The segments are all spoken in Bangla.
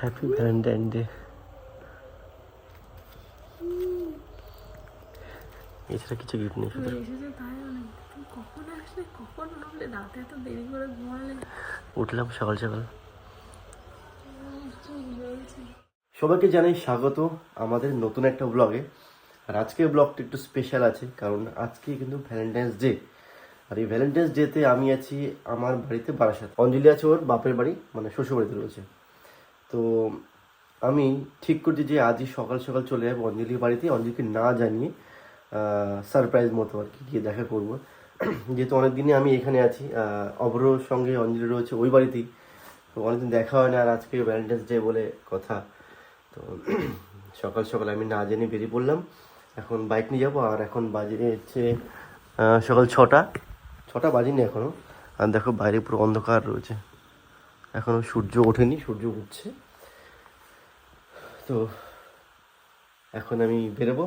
Happy Valentine day. এছাড়া কিছু গিফট নেই শুধু। উঠলাম সকাল সকাল। সবাইকে জানাই স্বাগত আমাদের নতুন একটা ব্লগে। আর আজকের ব্লগটা একটু স্পেশাল আছে, কারণ আজকে কিন্তু ভ্যালেন্টাইন্স ডে। আর এই ভ্যালেন্টাইন্স ডেতে আমি আছি আমার বাড়িতে বারাসাত। অঞ্জলি আছে ওর বাপের বাড়ি, মানে শ্বশুর বাড়িতে রয়েছে। তো আমি ঠিক করছি যে আজই সকাল সকাল চলে যাবো অঞ্জলির বাড়িতে, অঞ্জলিকে না জানিয়ে সারপ্রাইজ মতো আর কি গিয়ে দেখা করব। যেহেতু অনেকদিনই আমি এখানে আছি, অভ্রর সঙ্গে অঞ্জলি রয়েছে ওই বাড়িতেই, তো অনেকদিন দেখা হয় না। আর আজকে ভ্যালেন্টাইন্স ডে বলে কথা, তো সকাল সকাল আমি না জেনে বেরিয়ে পড়লাম। এখন বাইক নিয়ে যাবো। আর এখন বাজে হচ্ছে সকাল 6টা বাজেনি এখনও। আর দেখো বাইরে পুরো অন্ধকার রয়েছে, এখনও সূর্য ওঠেনি, সূর্য উঠছে। তো এখন আমি বেরোবো।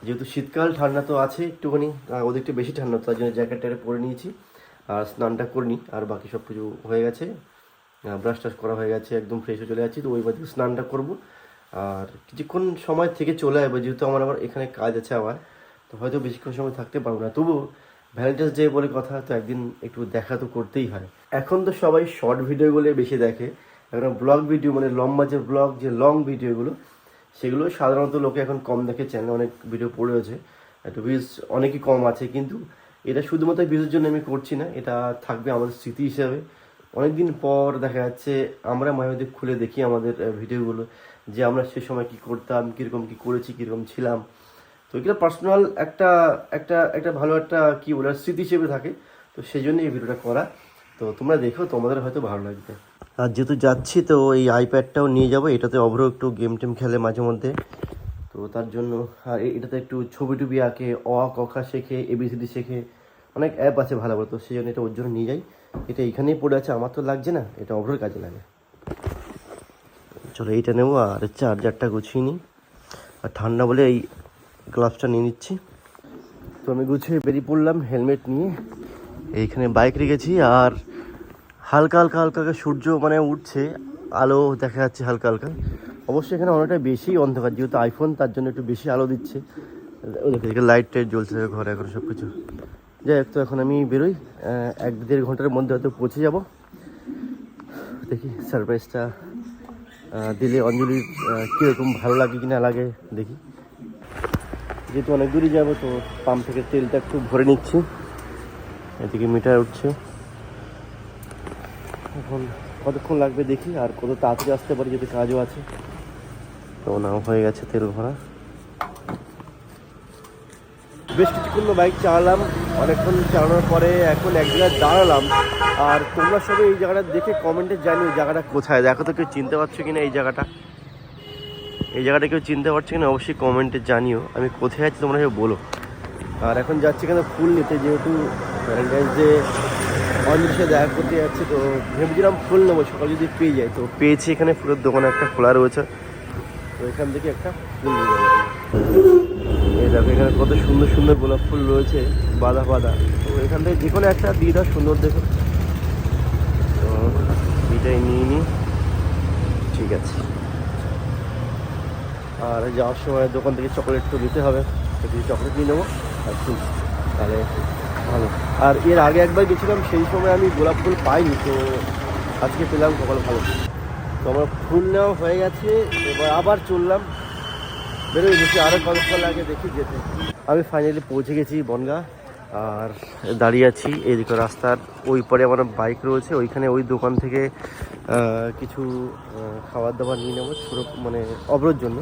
যেহেতু শীতকাল, ঠান্ডা তো আছে একটুখানি, ওদিকটা বেশি ঠান্ডা, তার জন্য জ্যাকেট পরে নিয়েছি। আর স্নানটা করিনি, আর বাকি সব কিছু হয়ে গেছে, ব্রাশ টাশ করা হয়ে গেছে, একদম ফ্রেশ হয়ে চলে যাচ্ছি। তো ওই বাড়িতে স্নানটা করবো আর কিছুক্ষণ সময় থেকে চলে আসবো, যেহেতু আমার আবার এখানে কাজ আছে আমার, তো হয়তো বেশিক্ষণ সময় থাকতে পারবো না। তবু ভ্যালেন্টাইন্স ডে বলে কথা, তো একদিন একটু দেখা তো করতেই হয়। এখন তো সবাই শর্ট ভিডিওগুলো বেশি দেখে, এখন ব্লগ ভিডিও মানে লম্বা যে ব্লগ, যে লং ভিডিওগুলো, সেগুলো সাধারণত লোকে এখন কম দেখে। চ্যানেলে অনেক ভিডিও পড়েছে, একটু ভিউজ অনেকই কম আছে। কিন্তু এটা শুধুমাত্র ভিউজের জন্য আমি করছি না, এটা থাকবে আমাদের স্মৃতি হিসাবে। অনেকদিন পর দেখা যাচ্ছে আমরা মাঝে খুলে দেখি আমাদের ভিডিওগুলো, যে আমরা সে সময় কী করতাম, কীরকম কী করেছি, কীরকম ছিলাম। তো এগুলো পার্সোনাল একটা একটা একটা ভালো একটা কী বলে স্মৃতি হিসেবে থাকে। তো সেই জন্য এই ভিডিওটা করা। তো তোমরা দেখো, তোমাদের হয়তো ভালো লাগবে। আর যেহেতু যাচ্ছি, তো এই আইপ্যাডটাও নিয়ে যাবো। এটাতে অভ্র একটু গেম টেম খেলে মাঝে মধ্যে, তো তার জন্য। আর এটাতে একটু ছবি টবি আঁকে, অ ক খ শেখে, এবিসিডি শেখে, অনেক অ্যাপ আছে ভালো ভালো। তো সেই জন্য এটা ওর জন্য নিয়ে যাই। এটা এখানেই পড়ে আছে, আমার তো লাগছে না, এটা অভ্রের কাজে লাগে। চলো এইটা নেবো, আর চার্জারটা গুছিয়ে নিই। আর ঠান্ডা বলে এই গ্লাভসটা নিয়ে নিচ্ছি। তো আমি গুছিয়ে বেরিয়ে পড়লাম হেলমেট নিয়ে। এইখানে বাইক রেখেছি, আর হালকা হালকা হালকা হালকা সূর্য মানে উঠছে, আলো দেখা যাচ্ছে হালকা হালকা। অবশ্যই এখানে অনেকটা বেশি অন্ধকার, যেহেতু আইফোন, তার জন্য একটু বেশি আলো দিচ্ছে। ওদেরকে লাইট টাইট জ্বলছে ঘরে এখন সব কিছু। যাই হোক, তো এখন আমি বেরোই, 1-1.5 ঘন্টার মধ্যে হয়তো পৌঁছে যাব। দেখি সারপ্রাইজটা দিলে অঞ্জলির কীরকম ভালো লাগে কি না লাগে দেখি। যেহেতু অনেক দূরই যাবো, তো পাম্প থেকে তেলটা একটু ভরে নিচ্ছি। এদিকে মিটার উঠছে, এখন কতক্ষণ লাগবে দেখি, আর কত তাড়াতাড়ি আসতে পারি, যদি কাজও আছে। তো নাও হয়ে গেছে তেল ভরা। বেশ কিছুক্ষণ বাইক চালালাম, অনেকক্ষণ চালানোর পরে এখন এক জায়গায় দাঁড়ালাম। আর তোমরা সবাই এই জায়গাটা দেখে কমেন্টে জানিও জায়গাটা কোথায়। দেখো তো কেউ চিনতে পারছো কিনা এই জায়গাটা, এই জায়গাটা কেউ চিনতে পারছো কিনা অবশ্যই কমেন্টে জানিও। আমি কোথায় আছি তোমরা সব বলো। আর এখন যাচ্ছি এখানে ফুল নিতে, যেহেতু ভ্যালেন্টাইন্স ডে অঞ্জলির সাথে দেখা করতে যাচ্ছি। তো ভেবেছিলাম ফুল নেবো, সকাল যদি পেয়ে যাই। তো পেয়েছি, এখানে ফুলের দোকানে একটা খোলা রয়েছে, তো এখান থেকে একটা ফুল নিয়ে যাবো। এই দেখো এখানে কত সুন্দর সুন্দর গোলাপ ফুল রয়েছে, বাঁধা বাঁধা। তো এখান থেকে যে কোনো একটা দিয়ে দাও, সুন্দর দেখো। তো এটাই নিয়ে নিই, ঠিক আছে। আর যাওয়ার সময় দোকান থেকে চকলেট তো নিতে হবে, তো কিছু চকলেট নিয়ে নেবো আর ফুল, তাহলে ভালো। আর এর আগে একবার গেছিলাম, সেই সময় আমি গোলাপ ফুল পাইনি, তো আজকে পেলাম, কপাল ভালো। তো আমার ফুল নেওয়া হয়ে গেছে, এবার আবার চললাম, বেরোয় গেছি। আরও কতক্ষণ লাগে দেখি যেতে। আমি ফাইনালি পৌঁছে গেছি বনগাঁ, আর দাঁড়িয়ে আছি এইদিকে রাস্তার ওই পারে আমার বাইক রয়েছে। ওইখানে ওই দোকান থেকে কিছু খাবার দাবার নিয়ে নেবো, ছোটো মানে অভ্রর জন্য।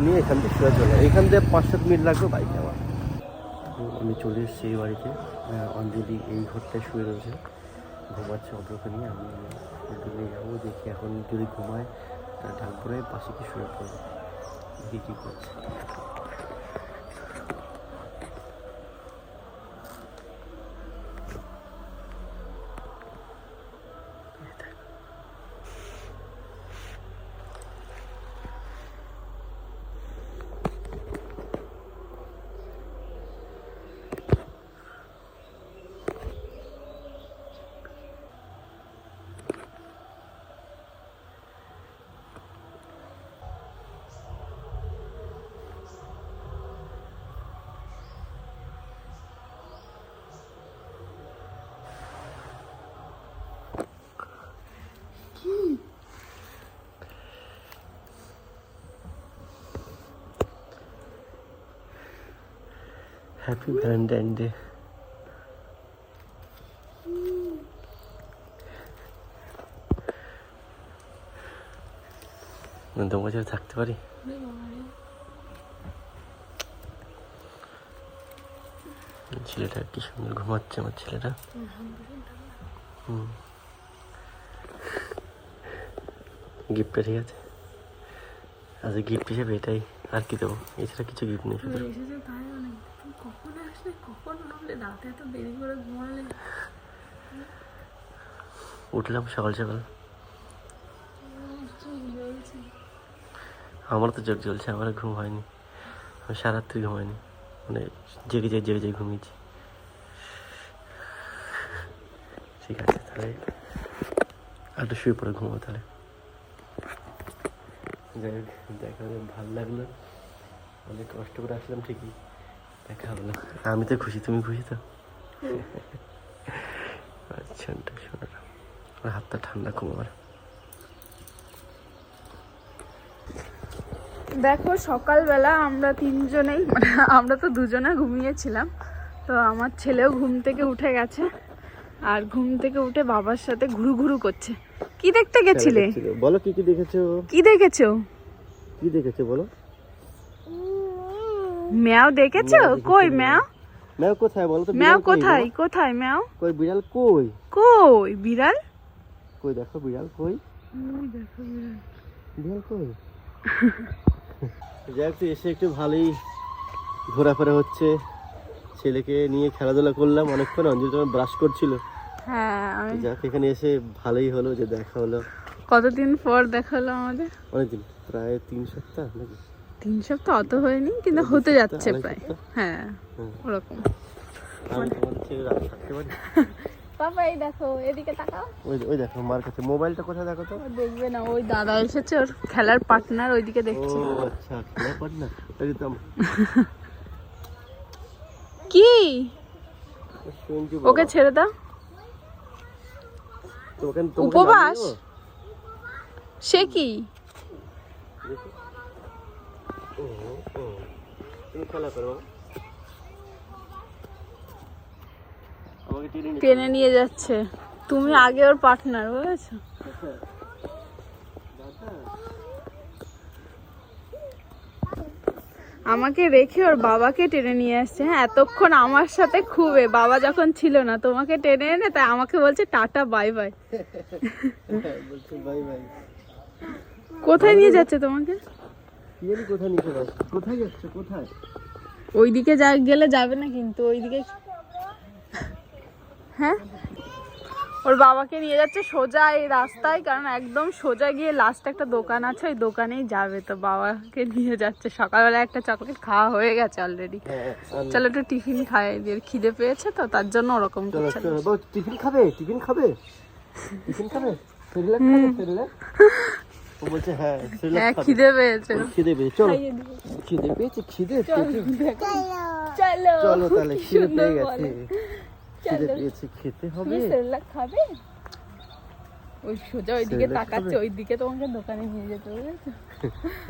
নিয়ে এখান থেকে শুয়ে চলে, এখান থেকে 5-7 মিনিট লাগবে বাইকে আমার। তো আমি চলে এসেছি এই বাড়িতে। অঞ্জলি এই ঘরটায় শুয়ে রয়েছে, ঘুমাচ্ছে অভ্রকে নিয়ে। আমি একটু নিয়ে যাবো, দেখি এখন যদি ঘুমায় তাহলে ঢাকপুরে পাশে কি শুয়ে পড়বো, দেখি কী করছে। Happy Valentine day. তোমার কাছে থাকতে পারি? ছেলেটা কি সুন্দর ঘুমাচ্ছে আমার ছেলেটা। গিফটটা ঠিক আছে। আচ্ছা গিফট হিসেবে এটাই, আর কি দেবো? এছাড়া কিছু গিফট নেই শুধু। উঠলাম সকাল সকাল, আমার তো চোখ জ্বলছে, আমার ঘুম হয়নি, আমি সারাত্রি ঘুমাইনি, মানে জেগে জেগে ঘুমিয়েছি। ঠিক আছে তাহলে একটু শুয়ে পড়ে ঘুমো তাহলে। যাই হোক, দেখা হলে ভালো লাগলো, অনেক কষ্ট করে আসলাম ঠিকই, দেখা হলো। আমি তো খুশি, তুমি খুশি তো? আচ্ছা শোনো না, হাতটা ঠান্ডা খুব আমার। দেখো সকালবেলা আমরা তিনজনেই, মানে আমরা তো দুজনে ঘুমিয়েছিলাম, তো আমার ছেলেও ঘুম থেকে উঠে গেছে, আর ঘুম থেকে উঠে বাবার সাথে ঘুরু ঘুরু করছে। কি দেখতে গেছিলে? বলো কি কি দেখেছো? কি দেখেছো? কি দেখেছো বলো? ম্যাও দেখেছো? কই ম্যাও? ম্যাও কোথায় বলো তো? ম্যাও কোথায়? কোথায় ম্যাও? কই বিড়াল কই? কই বিড়াল? কই দেখো বিড়াল কই? দেখো বিড়াল। বিড়াল কই? যাই হোক, এসে একটু ভালোই ঘোরাফেরা হচ্ছে, ছেলেকে নিয়ে খেলাধুলা করলাম অনেকক্ষণ। অঞ্জলি তোমার ব্রাশ করছিল। হ্যাঁ যাক, এখানে এসে ভালোই হলো যে দেখা হলো। কতদিন পর দেখা হলো আমাদের? অনেকদিন, প্রায় 3 সপ্তাহ নাকি? 3 সপ্তাহ অত হয়নি, কিন্তু হতে যাচ্ছে প্রায়। হ্যাঁ ওরকম। আমি তোমাদের ছেলে রাত থাকতে পারি? বাবা এই দেখো, এদিকে তাকাও। ওই দেখো মার কাছে মোবাইলটা কোথায়, দেখো তো। দেখবে না, ওই দাদা এসেছে, ওর খেলার পার্টনার ওইদিকে দেখছে। ও আচ্ছা, খেলার পার্টনার। একদম কি? শুনছি ওকে ছেড়ে দাও। উপবাস? সে কি? তুমি খেলা করো, আমাকে টেনে নিয়ে যাচ্ছে। তুমি আগে ওর পার্টনার, বুঝেছো? আমাকে রেখে ওর বাবাকে টেনে নিয়ে আসছে। হ্যাঁ এতক্ষণ আমার সাথে খুবই, বাবা যখন ছিল না, তোমাকে টেনে এনে তাই আমাকে বলছে টাটা বাই বাই। কোথায় নিয়ে যাচ্ছে তোমাকে? কোথায় যাচ্ছে? কোথায়? ওইদিকে গেলে যাবে না কিন্তু, ওইদিকে। হ্যাঁ ওর বাবাকে নিয়ে যাচ্ছে সোজা এই রাস্তায়, কারণ একদম সোজা গিয়ে লাস্ট একটা দোকান আছে, ওই দোকানেই যাবে। তো বাবাকে নিয়ে যাচ্ছে। সকালবেলা একটা চকলেট খাওয়া হয়ে গেছে অলরেডি। চলো একটু টিফিন খাই, এর খিদে পেয়েছে তো তার জন্য ওরকম করছে। টিফিন খাবে? টিফিন খাবে? টিফিন খাবে? ও বলছে হ্যাঁ খিদে পেয়েছে। খিদে পেয়েছে, চলো। খিদে পেয়েছে, খিদে পেয়েছে, চলো চলো তাহলে। খিদে পেয়ে গেছে, খিদে পেয়েছে, খেতে হবে। খাবে? ওই সোজা ওইদিকে তাকাচ্ছে, ওইদিকে তোমাকে দোকানে নিয়ে যেতে বুঝেছো?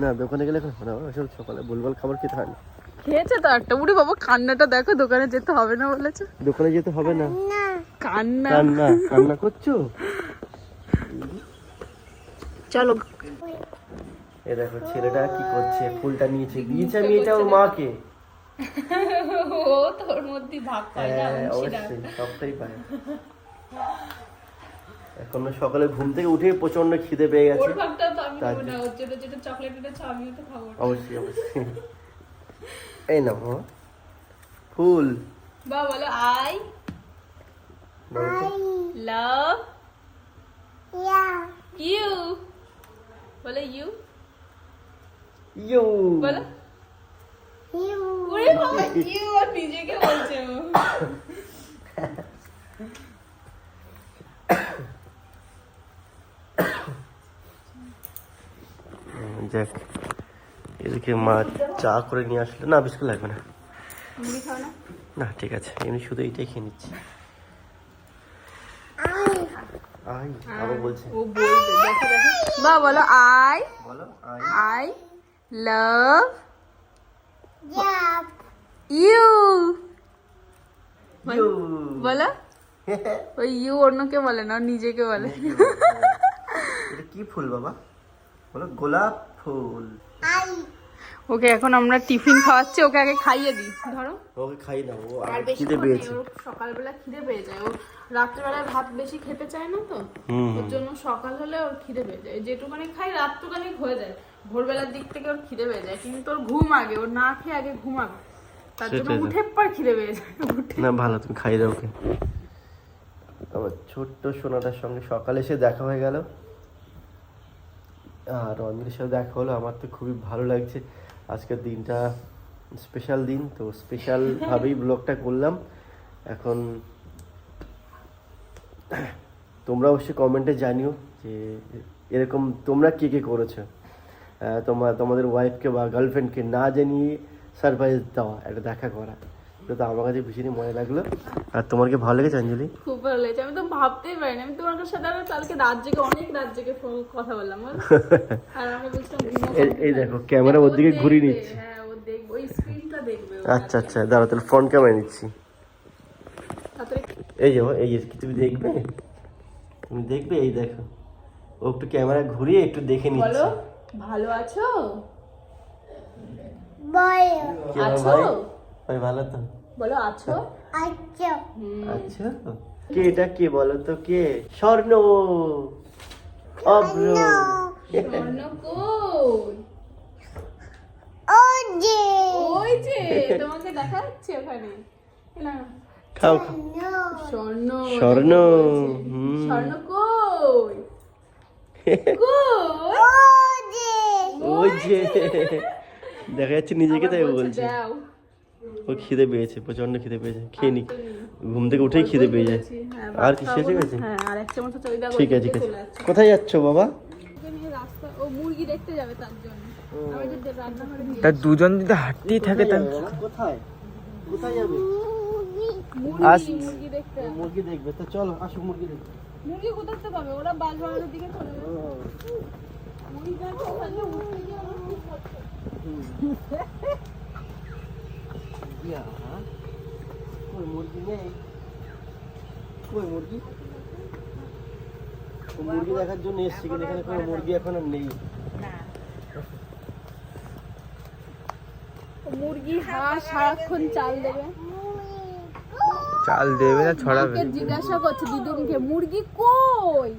না দোকানে গেলে এখন না, ওসব সকালে ভুলভাল খাবার খেতে হয় না। খেয়েছে তো একটা। উড়ি বাবা, কান্নাটা দেখো, দোকানে যেতে হবে না বলেছে। দোকানে যেতে হবে না? কান্না কান্না কান্না করছো? চলো। এ দেখো ছেলেটা কি করছে, ফুলটা নিয়েছে, দিয়েছে আমি এটা ওর মাকে। ও তোর মধ্যে ভাব পায় না, অবশ্যই সবটাই পায়। এখন সকালে ঘুম থেকে উঠে প্রচন্ড খিদে পেয়ে গেছে। ওর ভাবটা তো আমি খাবো না, ওর জন্য যেটা চকলেট এনেছে আমিও তো খাবো না। অবশ্যই অবশ্যই। এই নাও ফুল। বা বলো আই লাভ ইউ। বলো ইউ। ইউ বলো ইউ। ওরে বাবা, ইউ আর নিজেকে বলছে ও। যাক, এদিকে মা চা করে নিয়ে আসলো। না বিস্কুট লাগবে না। না ঠিক আছে, এমনি শুধু এইটাই খেয়ে নিচ্ছি। আই আবার বলছে, ও বলবে। দেখো দেখো বা বলো আই। বলো আই লাভ ইউ। বলো ওই ইউ অন্যকে বলে না, ও নিজেকে বলে। এটা কি ফুল বাবা? বলো গোলাপ ফুল। ওকে এখন আমরা টিফিন খাওয়াচ্ছি, ওকে আগে খাইয়ে দিই। ধরো ওকে খাই দাও, ও আর আর বেশি খিদে পেয়েছে। সকালবেলা খিদে পেয়ে যায়, ও রাত্রেবেলায় ভাত বেশি খেতে চায় না তো, ওর জন্য সকাল হলে ওর খিদে পেয়ে যায়। যেটুকানি খাই রাত্রকানি হয়ে যায়, ভোরবেলার দিক থেকে ওর খিদে পেয়ে যায়, কিন্তু ওর ঘুম আগে, ওর না খেয়ে আগে ঘুমাবে, তার জন্য উঠে পর খিদে পেয়ে যায়। না ভালো, তুমি খাই দাও ওকে। আমার ছোট্ট সোনাটার সঙ্গে সকালে এসে দেখা হয়ে গেল, আর অঞ্জলির সাথে দেখা হলো। আমার তো খুবই ভালো লাগছে, আজকের দিনটা স্পেশাল দিন, তো স্পেশাল ভাবেই ব্লগটা করলাম। এখন তোমরা অবশ্যই কমেন্টে জানিও যে এরকম তোমরা কে কে করেছো, তোমাদের ওয়াইফকে বা গার্লফ্রেন্ডকে না জানিয়ে সারপ্রাইজ দেওয়া, একটা দেখা করা, এটা তো আমার কাছে ভীষণই মনে লাগলো। আর তোমার কি ভালো লেগেছে অঞ্জলি? খুব ভালো লেগেছে, আমি তো ভাবতেই পারিনি, আমি তোমার সাথে আরো কালকে রাত জেগে অনেক রাত জেগে কথা বললাম, আর আমি বলছিলাম এই দেখো ক্যামেরা ওর দিকে ঘুরিয়ে নিচ্ছি। হ্যাঁ ও দেখবে, ওই স্ক্রিনটা দেখবে। আচ্ছা আচ্ছা, দাঁড়াও তাহলে ফ্রন্ট ক্যামেরা নিচ্ছি। এই যে এই যে কি তুমি দেখবে, তুমি দেখবে, এই দেখো ও একটু ক্যামেরা ঘুরিয়ে একটু দেখে নিচ্ছে। বলো ভালো আছো? কি বলো ভাই? ভাই ভালো তো? বলো আছো? আচ্ছা, কে এটা, কে বলো তো, কে? স্বর্ণ, অভ্র। স্বর্ণ কই? ওই যে তোমাকে দেখা যাচ্ছে ওখানে। খাও স্বর্ণ, স্বর্ণ, স্বর্ণ কই? ওই যে দেখা যাচ্ছে নিজেকে, তাই বলছে। দাও। ও খিদে পেয়েছে, প্রচন্ড খিদে পেয়েছে, খেয়ে নি, ঘুম থেকে উঠেই খিদে পেয়ে যায়। আর কি শেষ হয়ে গেছে? হ্যাঁ আর এক চামচ চলে দাও। ঠিক আছে, ঠিক আছে। কোথায় যাচ্ছ বাবা? রাস্তা, ও মুরগি দেখতে যাবে তার জন্য। আমি যদি রান্নাঘরে দিয়ে তা দুজন যদি হাঁটতেই থাকে তা কোথায় কোথায় যাবে? মুরগি দেখতে যাবে। মুরগি দেখবে, তো চলো আসো মুরগি দেখবে। মুরগি কোথায় তো পাবে, ওরা বাজারের দিকে চলে যাবে। মুরগি দেখতে ওখানে উঠতে গিয়ে আমার খুব কষ্ট। ইয়া, কই মুরগি নেই, কই মুরগি? ও মুরগি দেখার জন্য এসেছি, কিন্তু এখানে কোনো মুরগি এখন আর নেই। মুরগি হাঁস সারাক্ষণ চাল দেবে, চাল দেবে না ছড়াবে। ওকে জিজ্ঞাসা করছে দিদুনকে মুরগি কই?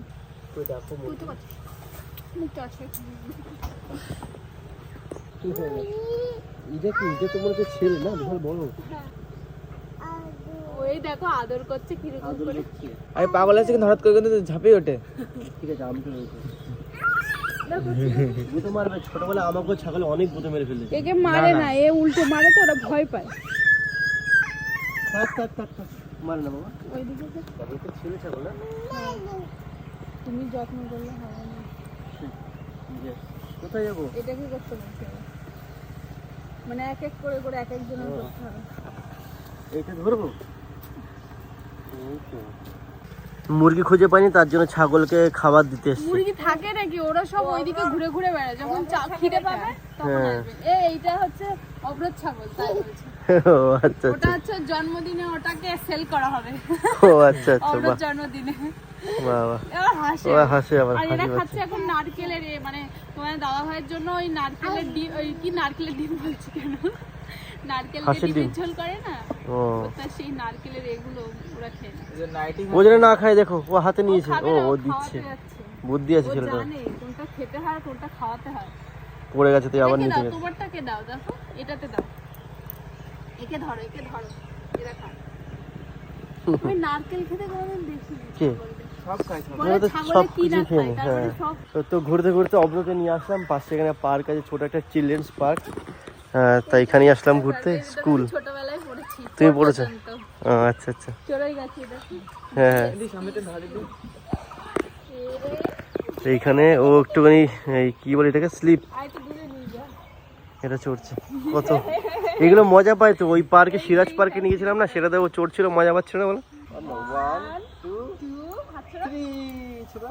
কই দেখো মুরগি। মুখটা আছে। এটা কি, এটা তোমার যে ছেলে না, বিশাল বড়। ওই দেখো আদর করছে কিরকম আদর করে। করছে। আরে পাগল আছে কিন্তু হঠাৎ করে কিন্তু ঝাঁপিয়ে ওঠে। ঠিক আছে, আমি তো রয়েছে। গুঁতো মারবে, ছোটবেলায় আমাকেও ছাগলে অনেক গুঁতো মেরে ফেলেছে। একে মারে না, এ উল্টো মারে তো ওরা ভয় পায়। থাক থাক থাক থাক, মার না বাবা, ওইদিকে যে তবে তো ছেলে ছাগল না। তুমি যত্ন করলে হবে না। কোথায় যাবো? এটা কি করতে বলছে? মানে এক এক করে করে এক একজনের করতে হবে। এইটা ধরবো। মুরগি খুঁজে পাইনি, তার জন্য ছাগলকে খাবার দিতে এসেছি। মুরগি থাকে নাকি? ওরা সব ওইদিকে ঘুরে ঘুরে বেড়ায়, যখন খিদে পাবে তখন আসবে। এইটা হচ্ছে অবরোধ ছাগল, তাই বলছে। ও আচ্ছা ওটা হচ্ছে জন্মদিনে ওটাকে সেল করা হবে। ও আচ্ছা আচ্ছা, অবরোধ বাহ জন্মদিনে। বাহ। এবার হাসে। ও হাসে আবার, আর এরা হাসি খাচ্ছে এখন নারকেলের মানে তোমার দাদা ভাইয়ের জন্য ওই নারকেলের ডিম, ওই কি নারকেলের ডিম বলছি কেন, নারকেলের হাঁসের ডিম। ডিমের ঝোল করে না, ও ওটা সেই নারকেলের এগুলো ওরা খেয়ে নেয়। ও যেন না খায়, দেখো ও হাতে নিয়েছে, খাবে ও না, ও খাওয়াতে দিচ্ছে, যাচ্ছে। বুদ্ধি আছে ও ছেলেটা। জানে কোনটা খেতে হয় কোনটা খাওয়াতে হয়। পড়ে গেছে তো আবার একে নিতে দাও, গেছে। তোমারটাকে দাও, দেখো এটাতে দাও, একে ধরো, একে ধরো, এরা খায়। আমি নারকেল খেতে কোনোদিন দেখিনি। কে? সব খায় সব। বলে আমরা তো ছাগলে সব কি না কিছু খেয়ে খায়, নিই, তারপরে হ্যাঁ। সব তো ঘুরতে ঘুরতে অব্রকে নিয়ে আসলাম, পাশে এখানে পার্ক আছে, ছোট একটা চিলড্রেন্স পার্ক, তাই এখানেই আসলাম ঘুরতে। স্কুল ছোটবেলায় পড়েছি। তুমি পড়েছো? ও আচ্ছা আচ্ছা, চড়াই গেছি দেখো। হ্যাঁ। এদিকে সামনেটা ধরে দে। তো এইখানে ও একটুখানি এই কি বলে এটাকে, স্লিপ, আয় তো দূরে নিয়ে যা। এটা চড়ছে কত, এগুলো মজা পায় তো। ওই পার্কে, সিরাজ পার্কে নিয়ে গেছিলাম না, সেটাতে ও চড়ছিল, মজা পাচ্ছিল না বলো। 1 2 হাত ছড়া।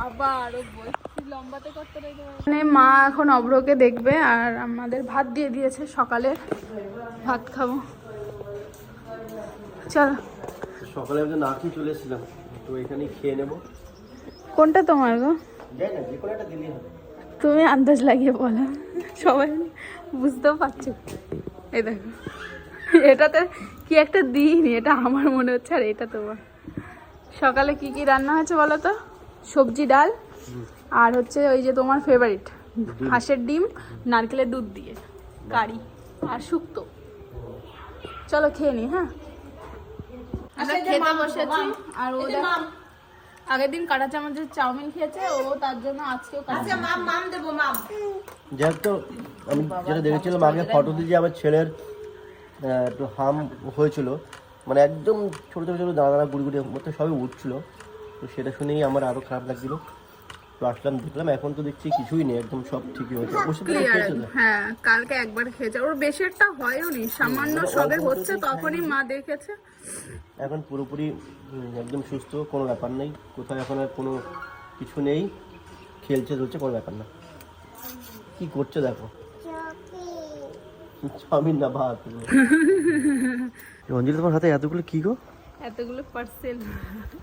আবার ও বসছিল। মানে মা এখন অভ্রকে দেখবে আর আমাদের ভাত দিয়ে দিয়েছে, সকালে ভাত খাবো। চলো। সকালে আমি তো না খেয়ে চলে এসেছিলাম, তো এখানেই খেয়ে নেবো। কোনটা তোমার গো? যাই না, যে কোনো একটা দিলেই হবে। তুমি আন্দাজ লাগিয়ে বলো, সবাই বুঝতেও পারছো। এই দেখো, এটাতে কি একটা দিইনি, এটা আমার মনে হচ্ছে আর এটা তোমার। সকালে কি কি রান্না হয়েছে বলো তো? সবজি, ডাল, আর হচ্ছে ওই যে তোমার ফেভারিট হাঁসের ডিম নারকেলের দুধ দিয়ে কারি আর শুক্তো। চলো খেয়ে নি। হ্যাঁ, আমরা খেতে বসেছি। আর ও আগের দিন কাঁটা চামচের চাউমিন খেয়েছে ও, তার জন্য আজকেও যাই হোক, তো আমি যেটা দেখেছিলাম আগে ফটো দিয়ে, যে আমার ছেলের একটু হাম হয়েছিল, মানে একদম ছোটো ছোটো ছোটো দানা দানা গুড়ি গুড়ি মতো সবই উঠছিল। তো সেটা শুনেই আমার আরও খারাপ লাগছিল। তো আসলাম, দেখলাম এখন তো দেখছি কিছুই নেই, একদম সব ঠিকই হয়েছে। ওষুধ খেয়েছে তো? হ্যাঁ, কালকে একবার খেয়েছে। ওর বেশি একটা হয়ও নি, সামান্য সবে হচ্ছে, তখনই মা দেখেছে। এখন পুরোপুরি একদম সুস্থ, কোনো ব্যাপার নেই, কোথাও এখন আর কোনো কিছু নেই, খেলছে ধরছে, কোনো ব্যাপার না। কি করছে দেখো, চাউমিন না ভাত। অঞ্জলি, তোমার হাতে এতগুলো কি গো? এতগুলো পার্সেল।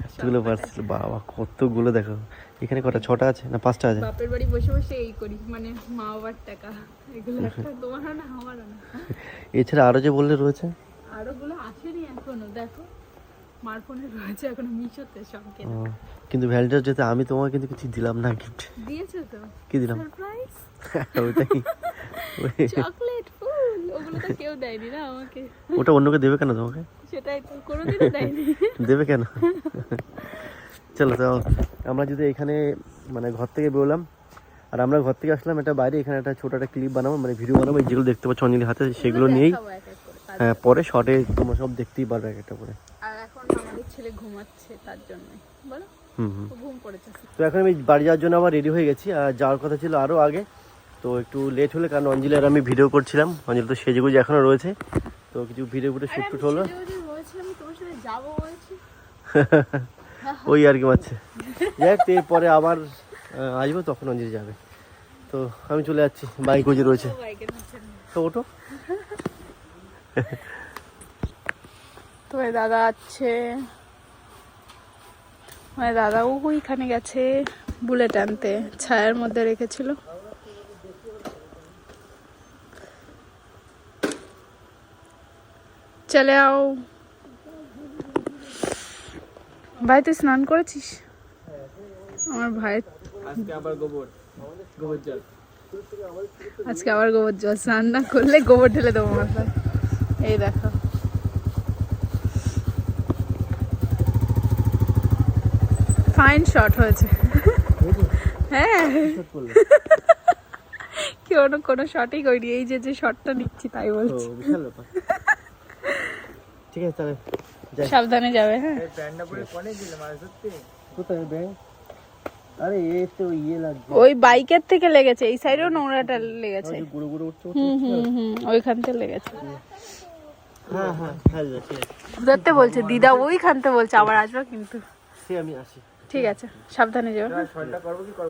এতগুলো পার্সেল, বাবা কতগুলো! দেখো এখানে কটা, 6টা আছে না 5টা আছে? বাপের বাড়ি বসে বসে এই করি, মানে মা বাবার টাকা এগুলো একটা তোমারও না আমারও না। এছাড়া আরো যে বললে রয়েছে, আরো গুলো আসেনি এখনো, দেখো মার ফোনে রয়েছে এখনো, মিশোতে সব কেনা। কিন্তু ভ্যালেন্টাইন্স ডেতে আমি তোমাকে কিন্তু কিছু দিলাম না গিফট। দিয়েছো তো? কি দিলাম? সারপ্রাইজ ওটাই, চকলেট, ফুল, ওগুলো তো কেউ দেয়নি না আমাকে। ওটা অন্যকে দেবে কেন তোমাকে? সেটাই তো, কোনোদিনও দেয়নি। দেবে কেন? চলো, তো আমরা যদি এখানে মানে ঘর থেকে বেরোলাম, আর আমরা ঘর থেকে আসলাম এটা বাইরে, এখানে একটা ছোট একটা ক্লিপ বানাবো, মানে ভিডিও বানাবো, যেগুলো দেখতে পাচ্ছ অঞ্জলির হাতে সেগুলো নিয়েই। দেখাবো এক এক করে। হ্যাঁ, পরে শর্টে তোমরা সব দেখতেই পারবে এক একটা করে। আর এখন আমাদের ছেলে ঘুমাচ্ছে, তার জন্য বলো, হুম। ও ঘুম পড়েছে। তো এখন আমি বাড়ি যাওয়ার জন্য আবার রেডি হয়ে গেছি, আর যাওয়ার কথা ছিল আরও আগে, তো একটু লেট হলে, কারণ অঞ্জলি আর আমি ভিডিও করছিলাম। অঞ্জলি তো সেজেগুজি এখনও রয়েছে, তো কিছু ভিডিও শুট হলো। বলছিলাম তোমার সাথে যাবো বলছি, ওই আর কি মারছে। যাক, এরপরে আবার আসবো, তখন অঞ্জলি যাবে। তো আমি চলে যাচ্ছি, বাইক ওই যে রয়েছে, তো ওটো। তোমার দাদা আছে, তোমার দাদা ওইখানে গেছে বুলেট আনতে, ছায়ার মধ্যে রেখেছিল। চলে আও ভাই, তুই স্নান করেছিস? আমার ভাই আজকে আবার গোবর জল। আজকে আবার গোবর জল, স্নান না করলে গোবর ঢেলে দেবো মাথায়। এই দেখো, ফাইন শট হয়েছে। হ্যাঁ, কেউ কোনো শটই করিনি, এই যে শটটা নিচ্ছি তাই বলছি। বিশাল ব্যাপার। ঠিক আছে, তাহলে যাই। সাবধানে যাবে। হ্যাঁ, এই প্যান্টটা পরে কোনে গেলে মাছ ধরতে? কোথায় ব্যাগ? আরে এ তো ইয়ে লাগবে, ওই বাইকের থেকে লেগেছে, এই সাইডেও নোংরাটা লেগেছে। গুঁড়ো গুঁড়ো উঠছে। ওইখান থেকে লেগেছে। হ্যাঁ হ্যাঁ, ধরতে বলছে দিদা, ওইখানতে বলছে আবার আসবে কিন্তু। সে আমি আসি। ঠিক আছে, সাবধানে যাও। শর্টটা করবো কি করবো?